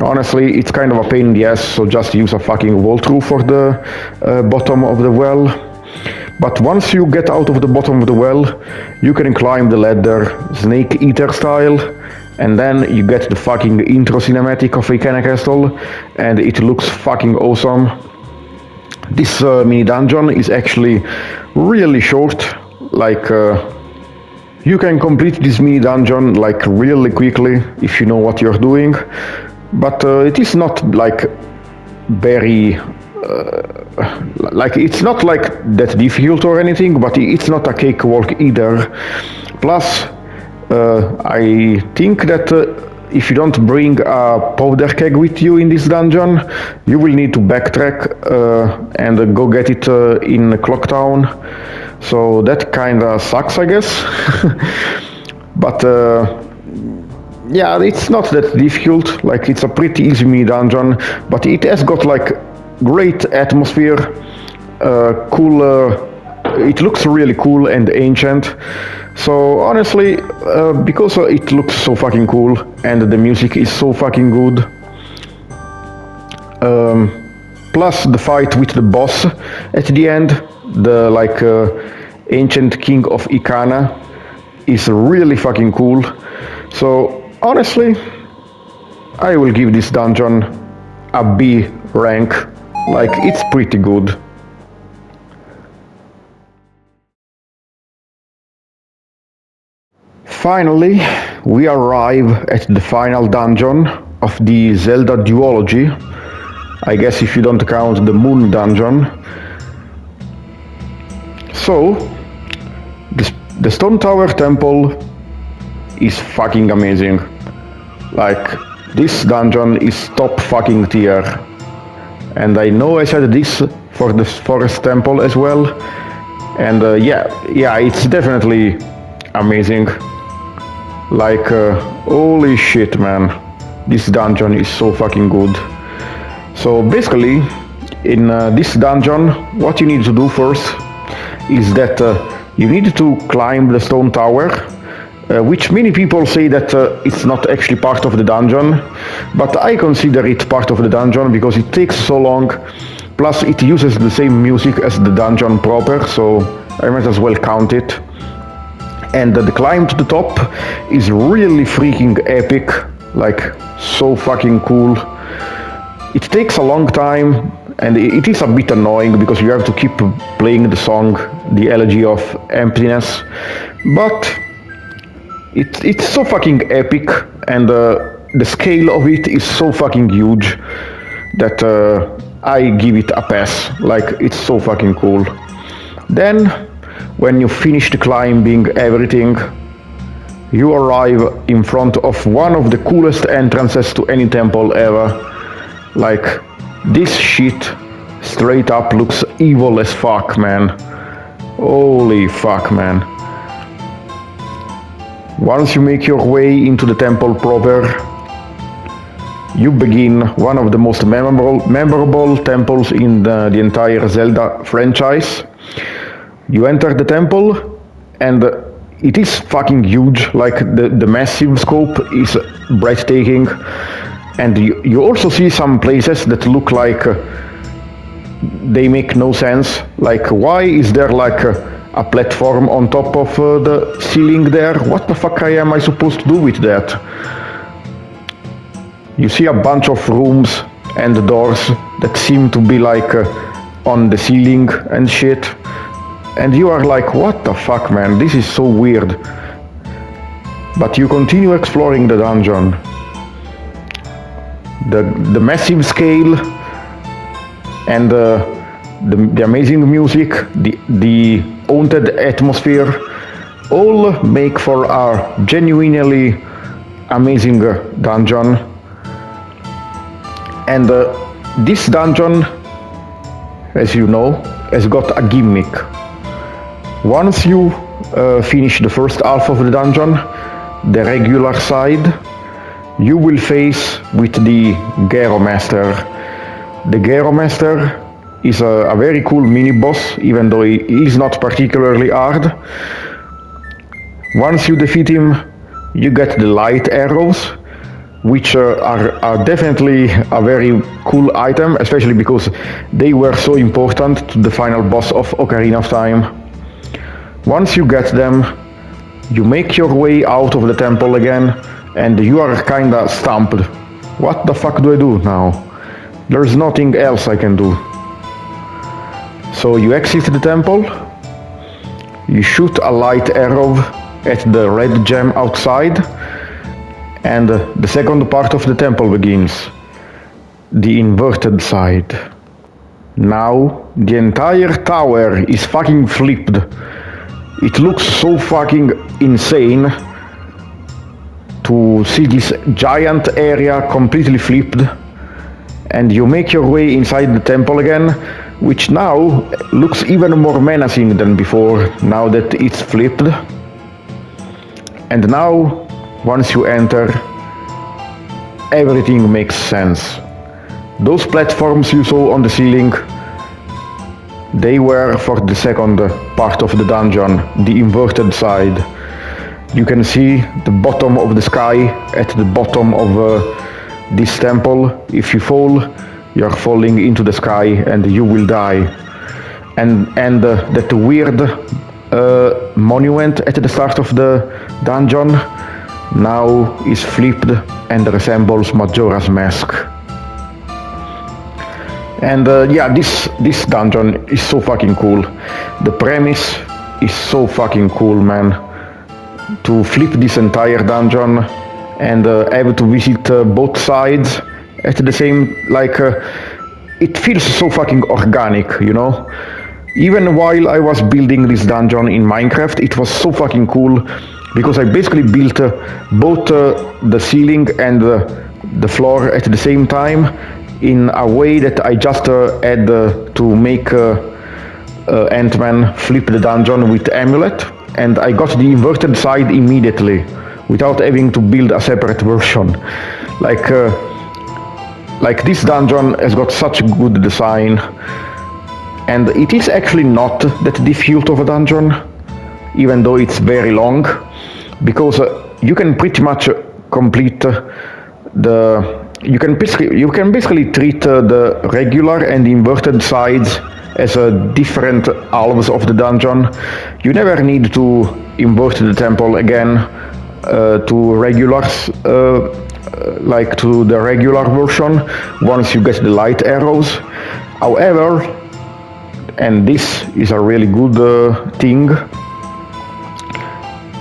honestly it's kind of a pain in the ass, so just use a fucking walkthrough for the bottom of the well. But once you get out of the bottom of the well, you can climb the ladder Snake Eater style, and then you get the fucking intro cinematic of Ikana Castle, and it looks fucking awesome. This mini dungeon is actually really short, like you can complete this mini dungeon like really quickly if you know what you're doing, but it is not like very like it's not like that difficult or anything, but it's not a cakewalk either. Plus I think that if you don't bring a powder keg with you in this dungeon, you will need to backtrack and go get it in Clocktown. So that kinda sucks, I guess. But yeah, it's not that difficult. Like, it's a pretty easy mini dungeon, but it has got like great atmosphere. cool. It looks really cool and ancient. So honestly, because it looks so fucking cool and the music is so fucking good, plus the fight with the boss at the end, the ancient king of Ikana, is really fucking cool. So honestly, I will give this dungeon a B rank. Like, it's pretty good. Finally, we arrive at the final dungeon of the Zelda duology. I guess if you don't count the Moon dungeon. So, the Stone Tower Temple is fucking amazing. Like, this dungeon is top fucking tier. And I know I said this for the Forest Temple as well. And yeah, it's definitely amazing. Like, holy shit, man. This dungeon is so fucking good. So basically, in this dungeon, what you need to do first is that you need to climb the stone tower, which many people say that it's not actually part of the dungeon, but I consider it part of the dungeon because it takes so long, plus it uses the same music as the dungeon proper, so I might as well count it. And the climb to the top is really freaking epic, like so fucking cool. It takes a long time and it is a bit annoying because you have to keep playing the song, the Elegy of Emptiness, but it's so fucking epic and the scale of it is so fucking huge that I give it a pass. Like, it's so fucking cool. Then, when you finish climbing everything, you arrive in front of one of the coolest entrances to any temple ever. Like, this shit straight up looks evil as fuck, man. Holy fuck, man. Once you make your way into the temple proper, you begin one of the most memorable temples in the entire Zelda franchise. You enter the temple and it is fucking huge, like the massive scope is breathtaking, and you also see some places that look like they make no sense. Like, why is there like a platform on top of the ceiling there? What the fuck am I supposed to do with that? You see a bunch of rooms and doors that seem to be like on the ceiling and shit. And you are like, what the fuck, man, this is so weird. But you continue exploring the dungeon. The massive scale and the amazing music, the haunted atmosphere, all make for a genuinely amazing dungeon. And this dungeon, as you know, has got a gimmick. Once you finish the first half of the dungeon, the regular side, you will face with the Gero Master. The Gero Master is a very cool mini-boss, even though he is not particularly hard. Once you defeat him, you get the light arrows, which are definitely a very cool item, especially because they were so important to the final boss of Ocarina of Time. Once you get them, you make your way out of the temple again, and you are kinda stumped. What the fuck do I do now? There's nothing else I can do. So you exit the temple, you shoot a light arrow at the red gem outside, and the second part of the temple begins. The inverted side. Now the entire tower is fucking flipped. It looks so fucking insane to see this giant area completely flipped, and you make your way inside the temple again, which now looks even more menacing than before, now that it's flipped. And now, once you enter, everything makes sense. Those platforms you saw on the ceiling They were for the second part of the dungeon, the inverted side. You can see the bottom of the sky at the bottom of this temple. If you fall, you're falling into the sky and you will die. And that weird monument at the start of the dungeon now is flipped and resembles Majora's Mask. And yeah, this dungeon is so fucking cool. The premise is so fucking cool, man. To flip this entire dungeon and have to visit both sides at the same, it feels so fucking organic, you know? Even while I was building this dungeon in Minecraft, it was so fucking cool because I basically built both the ceiling and the floor at the same time in a way that I just had to make Ant-Man flip the dungeon with Amulet, and I got the inverted side immediately without having to build a separate version. Like this dungeon has got such good design, and it is actually not that difficult of a dungeon, even though it's very long, because you can pretty much complete you can basically treat the regular and inverted sides as different halves of the dungeon. You never need to invert the temple again to regulars, like to the regular version, once you get the light arrows. However, and this is a really good thing,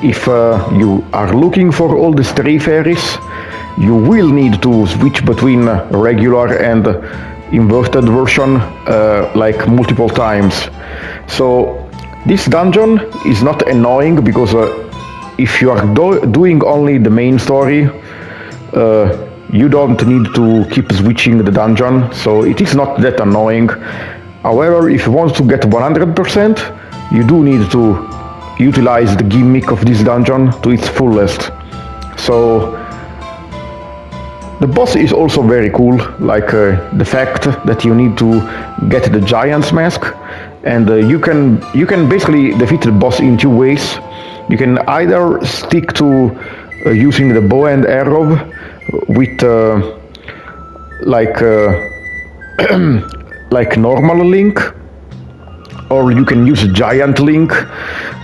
if you are looking for all the stray fairies, you will need to switch between regular and inverted version like multiple times. So this dungeon is not annoying because if you are doing only the main story, you don't need to keep switching the dungeon, so it is not that annoying. However, if you want to get 100%, you do need to utilize the gimmick of this dungeon to its fullest. So the boss is also very cool, like the fact that you need to get the giant's mask, and you can basically defeat the boss in two ways. You can either stick to using the bow and arrow with like normal Link, or you can use Giant Link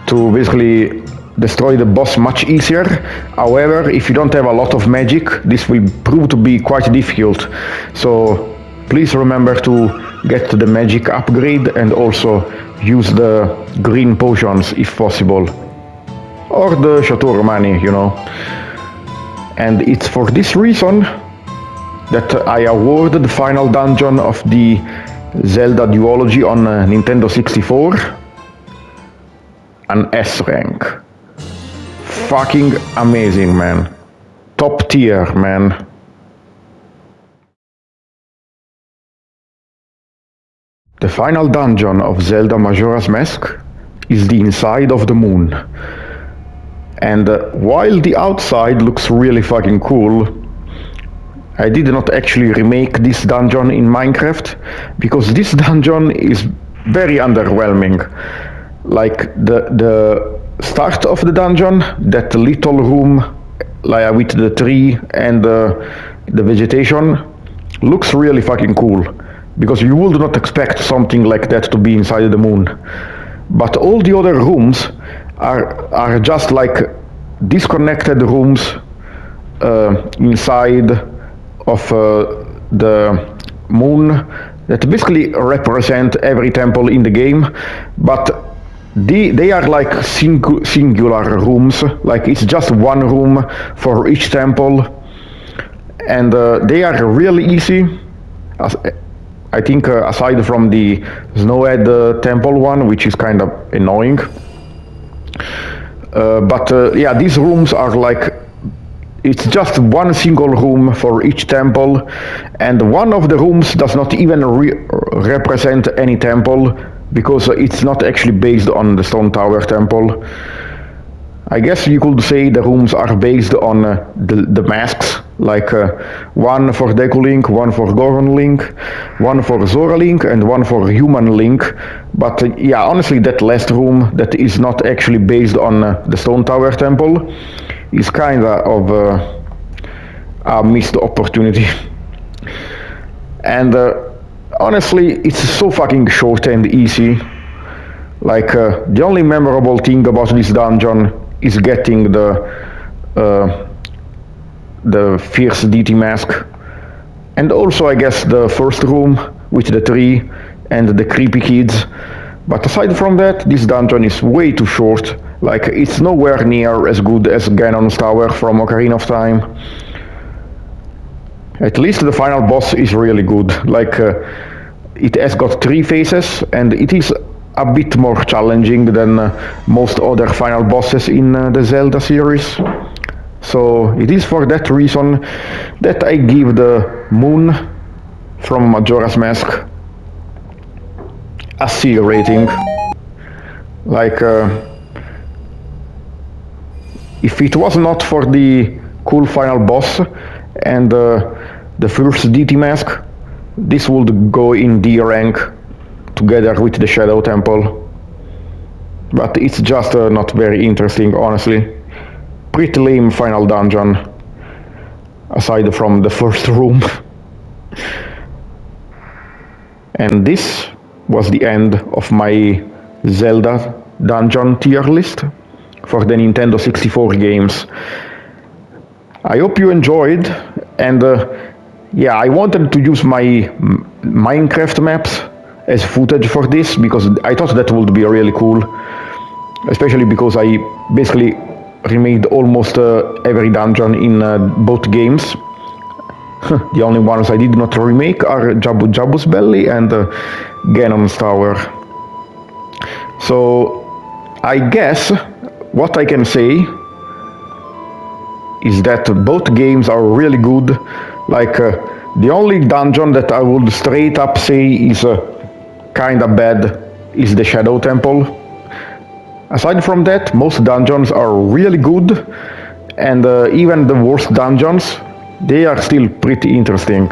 to basically destroy the boss much easier. However, if you don't have a lot of magic, this will prove to be quite difficult. So please remember to get the magic upgrade and also use the green potions if possible. Or the Chateau money, you know. And it's for this reason that I awarded the final dungeon of the Zelda duology on Nintendo 64 an S rank. Fucking amazing, man. Top tier, man. The final dungeon of Zelda Majora's Mask is the inside of the moon. And while the outside looks really fucking cool, I did not actually remake this dungeon in Minecraft because this dungeon is very underwhelming. Like the start of the dungeon, that little room with the tree and the vegetation looks really fucking cool because you would not expect something like that to be inside the moon. But all the other rooms are just like disconnected rooms inside of the moon that basically represent every temple in the game, but they are like singular rooms, like it's just one room for each temple, and they are really easy. I think aside from the Snowhead Temple one, which is kind of annoying. But yeah, these rooms are like, it's just one single room for each temple, and one of the rooms does not even represent any temple, because it's not actually based on the Stone Tower Temple. I guess you could say the rooms are based on the masks, like one for Deku Link, one for Goron Link, one for Zora Link, and one for Human Link. But yeah, honestly, that last room that is not actually based on the Stone Tower Temple is kinda of a missed opportunity. And honestly, it's so fucking short and easy. Like, the only memorable thing about this dungeon is getting the fierce deity mask. And also, I guess, the first room with the tree and the creepy kids. But aside from that, this dungeon is way too short. Like, it's nowhere near as good as Ganon's Tower from Ocarina of Time. At least the final boss is really good. Like, it has got 3 phases, and it is a bit more challenging than most other final bosses in the Zelda series. So it is for that reason that I give the Moon from Majora's Mask a C rating. Like, if it was not for the cool final boss and the first deity mask, this would go in D rank together with the Shadow Temple. But it's just not very interesting, honestly. Pretty lame final dungeon, aside from the first room. And this was the end of my Zelda dungeon tier list for the Nintendo 64 games. I hope you enjoyed, and yeah, I wanted to use my Minecraft maps as footage for this because I thought that would be really cool, especially because I basically remade almost every dungeon in both games. The only ones I did not remake are Jabu-Jabu's Belly and Ganon's Tower. So I guess what I can say is that both games are really good. Like, the only dungeon that I would straight up say is kinda bad is the Shadow Temple. Aside from that, most dungeons are really good, and even the worst dungeons, they are still pretty interesting.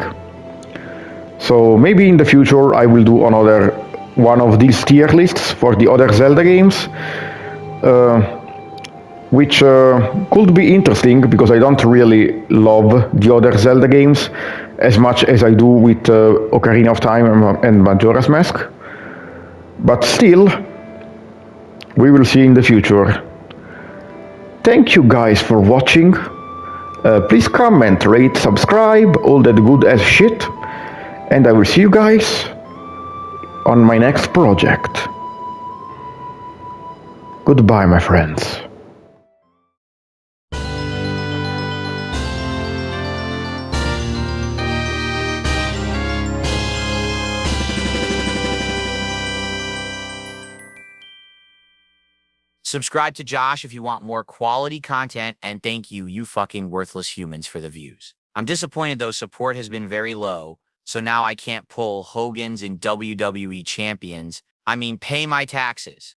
So maybe in the future I will do another one of these tier lists for the other Zelda games, which could be interesting because I don't really love the other Zelda games as much as I do with Ocarina of Time and Majora's Mask. But still, we will see in the future. Thank you guys for watching. Please comment, rate, subscribe, all that good as shit. And I will see you guys on my next project. Goodbye, my friends. Subscribe to Josh if you want more quality content, and thank you, you fucking worthless humans, for the views. I'm disappointed though, support has been very low, so now I can't pull Hogan's and WWE champions. I mean, pay my taxes.